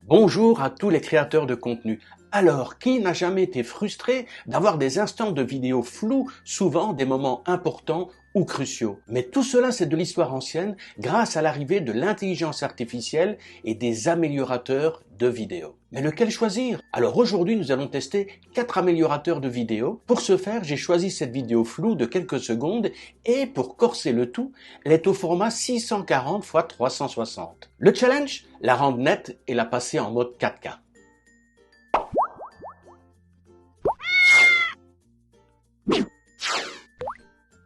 Bonjour à tous les créateurs de contenu. Alors, qui n'a jamais été frustré d'avoir des instants de vidéo flous, souvent des moments importants ou cruciaux? Mais tout cela, c'est de l'histoire ancienne grâce à l'arrivée de l'intelligence artificielle et des améliorateurs de vidéos. Mais lequel choisir? Alors aujourd'hui, nous allons tester 4 améliorateurs de vidéos. Pour ce faire, j'ai choisi cette vidéo floue de quelques secondes et pour corser le tout, elle est au format 640 x 360. Le challenge? La rendre nette et la passer en mode 4K.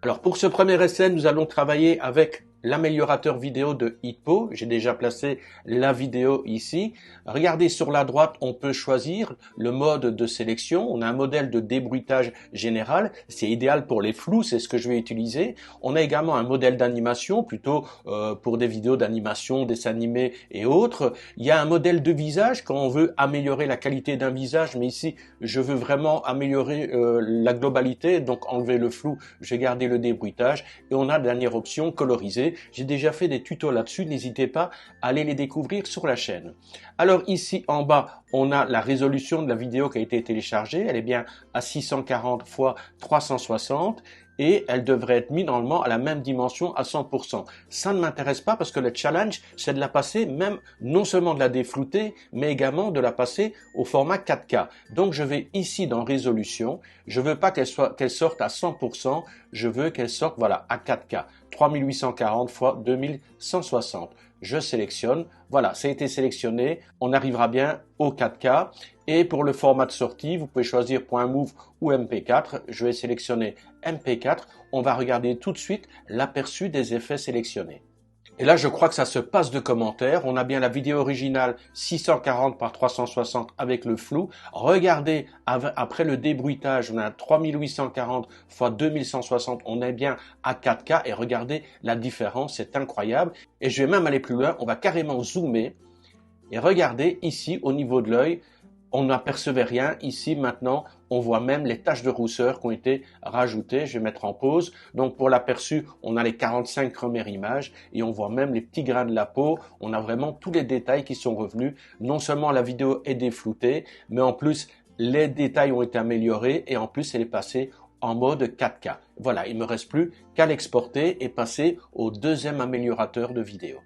Alors pour ce premier essai, nous allons travailler avec l'améliorateur vidéo de Hitpo. J'ai déjà placé la vidéo ici. Regardez sur la droite, on peut choisir le mode de sélection. On a un modèle de débruitage général. C'est idéal pour les flous, c'est ce que je vais utiliser. On a également un modèle d'animation, plutôt pour des vidéos d'animation, dessins animés et autres. Il y a un modèle de visage quand on veut améliorer la qualité d'un visage, mais ici, je veux vraiment améliorer la globalité, donc enlever le flou, je vais garder le débruitage. Et on a la dernière option, coloriser. J'ai déjà fait des tutos là-dessus, n'hésitez pas à aller les découvrir sur la chaîne. Alors ici en bas, on a la résolution de la vidéo qui a été téléchargée. Elle est bien à 640 x 360 et elle devrait être mise normalement à la même dimension à 100%. Ça ne m'intéresse pas parce que le challenge, c'est de la passer même non seulement de la déflouter, mais également de la passer au format 4K. Donc je vais ici dans résolution. Je veux pas qu'elle sorte à 100%. Je veux qu'elle sorte voilà à 4K. 3840 x 2160. Je sélectionne. Voilà, ça a été sélectionné. On arrivera bien au 4K. Et pour le format de sortie, vous pouvez choisir .mov ou MP4. Je vais sélectionner MP4. On va regarder tout de suite l'aperçu des effets sélectionnés. Et là, je crois que ça se passe de commentaires. On a bien la vidéo originale 640 par 360 avec le flou. Regardez, après le débruitage, on a 3840 x 2160. On est bien à 4K et regardez la différence, c'est incroyable. Et je vais même aller plus loin. On va carrément zoomer et regardez ici au niveau de l'œil. On n'apercevait rien. Ici, maintenant, on voit même les taches de rousseur qui ont été rajoutées. Je vais mettre en pause. Donc, pour l'aperçu, on a les 45 premières images et on voit même les petits grains de la peau. On a vraiment tous les détails qui sont revenus. Non seulement la vidéo est défloutée, mais en plus, les détails ont été améliorés et en plus, elle est passée en mode 4K. Voilà, il me reste plus qu'à l'exporter et passer au deuxième améliorateur de vidéo.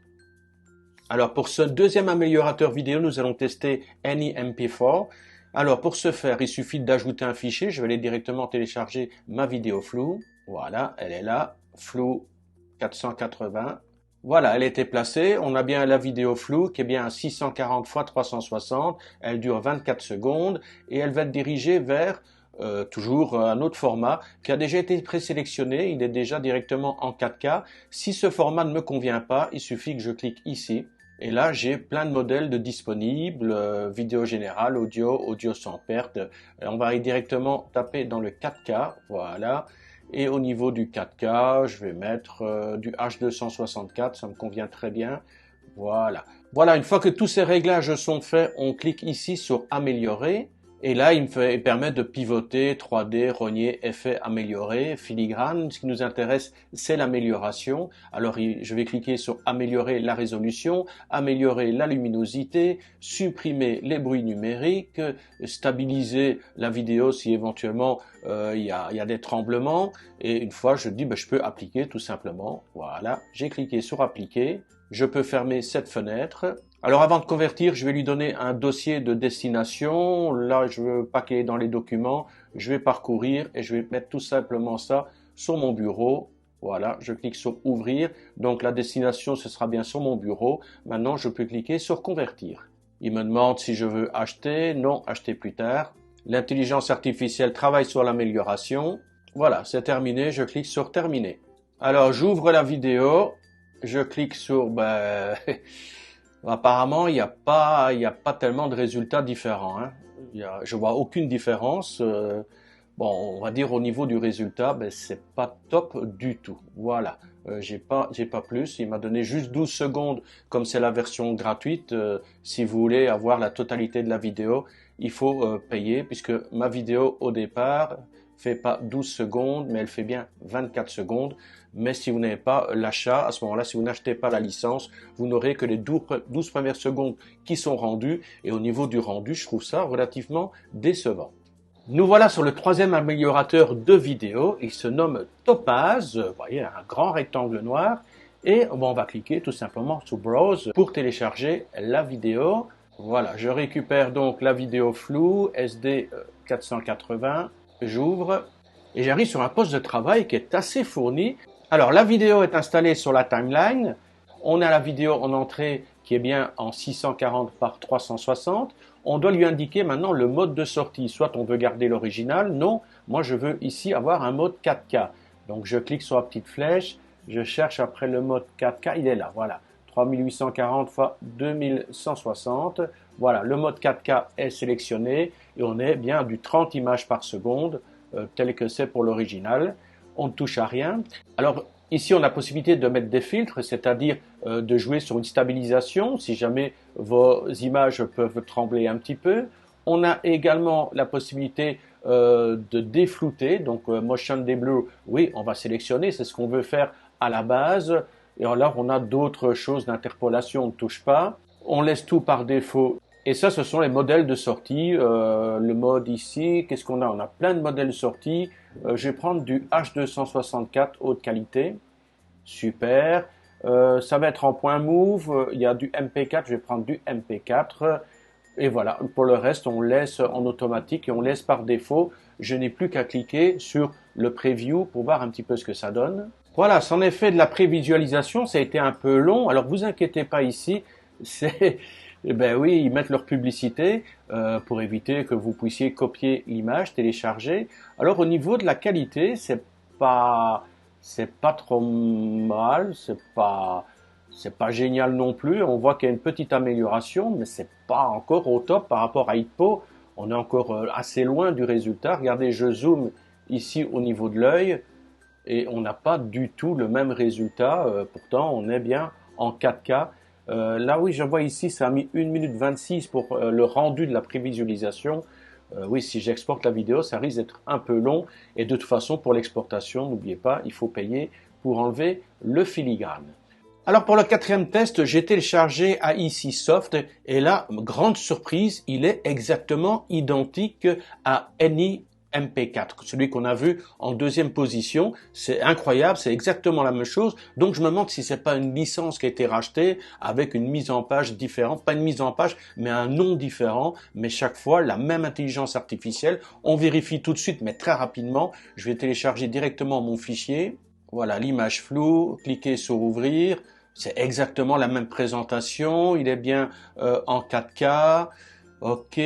Alors pour ce deuxième améliorateur vidéo, nous allons tester AnyMP4. Alors pour ce faire, il suffit d'ajouter un fichier. Je vais aller directement télécharger ma vidéo floue. Voilà, elle est là, flou 480. Voilà, elle a été placée. On a bien la vidéo floue qui est bien à 640 x 360. Elle dure 24 secondes et elle va être dirigée vers toujours un autre format qui a déjà été présélectionné. Il est déjà directement en 4K. Si ce format ne me convient pas, il suffit que je clique ici. Et là, j'ai plein de modèles de disponibles, vidéo générale, audio sans perte. On va aller directement taper dans le 4K, voilà. Et au niveau du 4K, je vais mettre du H264, ça me convient très bien. Voilà. Voilà, une fois que tous ces réglages sont faits, on clique ici sur Améliorer. Et là, il permet de pivoter, 3D, rogner, effet amélioré, filigrane. Ce qui nous intéresse, c'est l'amélioration. Alors, je vais cliquer sur améliorer la résolution, améliorer la luminosité, supprimer les bruits numériques, stabiliser la vidéo si éventuellement il y a des tremblements. Et une fois, je dis, je peux appliquer tout simplement. Voilà, j'ai cliqué sur appliquer. Je peux fermer cette fenêtre. Alors avant de convertir, je vais lui donner un dossier de destination. Là, je veux pas qu'il est dans les documents. Je vais parcourir et je vais mettre tout simplement ça sur mon bureau. Voilà, je clique sur ouvrir. Donc la destination, ce sera bien sur mon bureau. Maintenant, je peux cliquer sur convertir. Il me demande si je veux acheter. Non, acheter plus tard. L'intelligence artificielle travaille sur l'amélioration. Voilà, c'est terminé. Je clique sur terminer. Alors, j'ouvre la vidéo. Je clique sur... Apparemment, il n'y a pas tellement de résultats différents. Hein. Je vois aucune différence. Bon, on va dire au niveau du résultat, c'est pas top du tout. Voilà, j'ai pas plus. Il m'a donné juste 12 secondes, comme c'est la version gratuite. Si vous voulez avoir la totalité de la vidéo, il faut payer, puisque ma vidéo au départ, fait pas 12 secondes, mais elle fait bien 24 secondes. Mais si vous n'avez pas l'achat, à ce moment-là, si vous n'achetez pas la licence, vous n'aurez que les 12 premières secondes qui sont rendues. Et au niveau du rendu, je trouve ça relativement décevant. Nous voilà sur le troisième améliorateur de vidéo. Il se nomme Topaz. Vous voyez, un grand rectangle noir. Et bon, on va cliquer tout simplement sur Browse pour télécharger la vidéo. Voilà, je récupère donc la vidéo floue SD 480. J'ouvre et j'arrive sur un poste de travail qui est assez fourni. Alors, la vidéo est installée sur la timeline. On a la vidéo en entrée qui est bien en 640 par 360. On doit lui indiquer maintenant le mode de sortie. Soit on veut garder l'original. Non, moi je veux ici avoir un mode 4K. Donc, je clique sur la petite flèche. Je cherche après le mode 4K. Il est là, voilà. 3840 x 2160. Voilà, le mode 4K est sélectionné et on est bien du 30 images par seconde, tel que c'est pour l'original. On ne touche à rien. Alors, ici, on a la possibilité de mettre des filtres, c'est-à-dire de jouer sur une stabilisation, si jamais vos images peuvent trembler un petit peu. On a également la possibilité de déflouter, donc Motion Deblur, oui, on va sélectionner, c'est ce qu'on veut faire à la base. Et alors, on a d'autres choses d'interpolation, on ne touche pas. On laisse tout par défaut. Et ça, ce sont les modèles de sortie. Le mode ici, qu'est-ce qu'on a? On a plein de modèles de sortie. Je vais prendre du H264 haute qualité. Super. Ça va être en point move. Il y a du MP4. Je vais prendre du MP4. Et voilà. Pour le reste, on laisse en automatique et on laisse par défaut. Je n'ai plus qu'à cliquer sur le preview pour voir un petit peu ce que ça donne. Voilà, c'en est fait de la prévisualisation. Ça a été un peu long. Alors, vous inquiétez pas ici. C'est... Eh ben oui, ils mettent leur publicité pour éviter que vous puissiez copier l'image, télécharger. Alors au niveau de la qualité, c'est pas trop mal, c'est pas génial non plus. On voit qu'il y a une petite amélioration, mais c'est pas encore au top par rapport à Hitpo. On est encore assez loin du résultat. Regardez, je zoome ici au niveau de l'œil et on n'a pas du tout le même résultat. Pourtant, on est bien en 4K. Là, oui, je vois ici, ça a mis 1 minute 26 pour le rendu de la prévisualisation. Oui, si j'exporte la vidéo, ça risque d'être un peu long. Et de toute façon, pour l'exportation, n'oubliez pas, il faut payer pour enlever le filigrane. Alors, pour le quatrième test, j'ai téléchargé AIC Soft. Et là, grande surprise, il est exactement identique à Any MP4, celui qu'on a vu en deuxième position. C'est incroyable, c'est exactement la même chose. Donc je me demande si c'est pas une licence qui a été rachetée avec une mise en page différente, pas une mise en page, mais un nom différent, mais chaque fois la même intelligence artificielle. On vérifie tout de suite, mais très rapidement. Je vais télécharger directement mon fichier. Voilà, l'image floue, cliquez sur ouvrir. C'est exactement la même présentation, il est bien en 4K. Ok,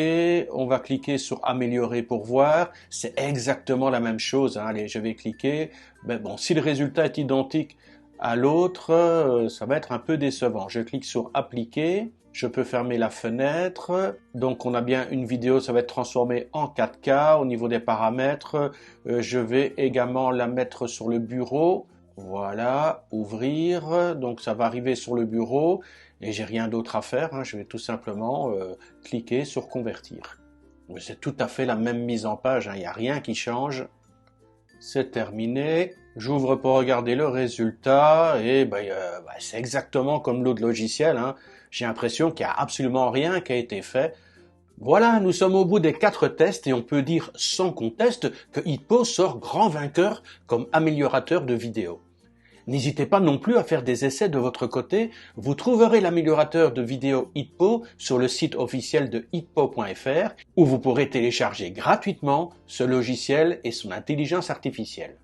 on va cliquer sur améliorer pour voir. C'est exactement la même chose. Hein. Allez, je vais cliquer. Ben bon, si le résultat est identique à l'autre, ça va être un peu décevant. Je clique sur appliquer. Je peux fermer la fenêtre. Donc, on a bien une vidéo, ça va être transformé en 4K. Au niveau des paramètres, je vais également la mettre sur le bureau. Voilà, ouvrir. Donc, ça va arriver sur le bureau. Et j'ai rien d'autre à faire, hein. Je vais tout simplement cliquer sur convertir. C'est tout à fait la même mise en page, hein. Il n'y a rien qui change. C'est terminé. J'ouvre pour regarder le résultat et c'est exactement comme l'autre logiciel, hein. J'ai l'impression qu'il n'y a absolument rien qui a été fait. Voilà, nous sommes au bout des 4 tests et on peut dire sans conteste que Hitpo sort grand vainqueur comme améliorateur de vidéo. N'hésitez pas non plus à faire des essais de votre côté. Vous trouverez l'améliorateur de vidéo Hitpo sur le site officiel de hitpo.fr où vous pourrez télécharger gratuitement ce logiciel et son intelligence artificielle.